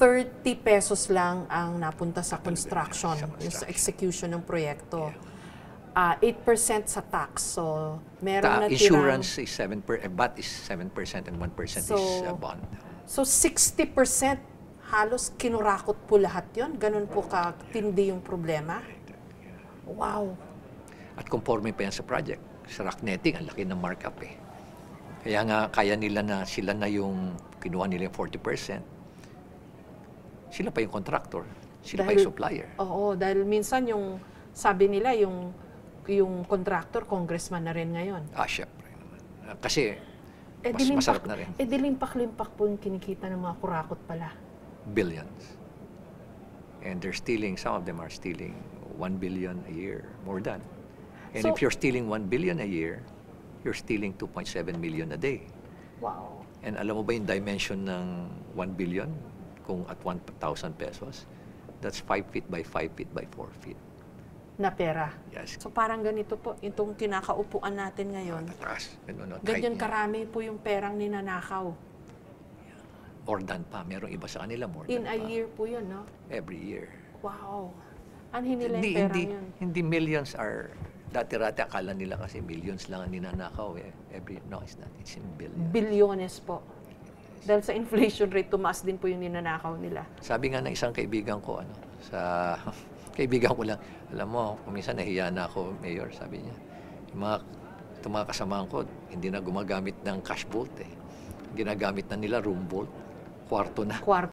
30 pesos lang ang napunta sa construction, yung sa execution ng proyekto. 8% sa tax. So, meron na Insurance is 7%, VAT is 7% and 1% is bond. So, 60% halos kinurakot po lahat yon. Ganun po katindi yung problema. Wow. At conforme pa yan sa project. Sa rock netting, ang laki ng markup eh. Kaya nga, kaya nila na sila na yung kinuha nila yung 40%. Sila pa yung contractor. Sila pa yung supplier. Oo, dahil minsan yung, sabi nila, yung contractor, congressman na rin ngayon. Syempre. Kasi, mas masarap na rin. Dilimpak-limpak po yung kinikita ng mga kurakot pala. Billions. And they're stealing, some of them are stealing 1 billion a year, more than. And So, if you're stealing 1 billion a year, you're stealing 2.7 million a day. wow. And alam mo ba yung dimension ng 1 billion? Kung at 1,000 pesos, that's 5 feet by 5 feet by 4 feet. Na pera. Yes. So parang ganito po, itong kinakaupuan natin ngayon. Atras. Ganyan karami po yung perang ninanakaw. More than pa. Merong iba sa kanila more In than a pa. year po yun, no? Every year. Wow. Anhin nila yung perang yun. Hindi millions are, dati-rati akala nila kasi millions lang ang ninanakaw eh. No, it's not. It's in billions. Bilyones po. Dahil sa inflation rate, tumaas din po yung ninanakaw nila. Sabi nga ng isang kaibigan ko, kaibigan ko lang, alam mo, kuminsan nahiya na ako, Mayor, sabi niya. Yung mga kasamahan ko, hindi na gumagamit ng cash vault eh. Ginagamit na nila room vault, kwarto na.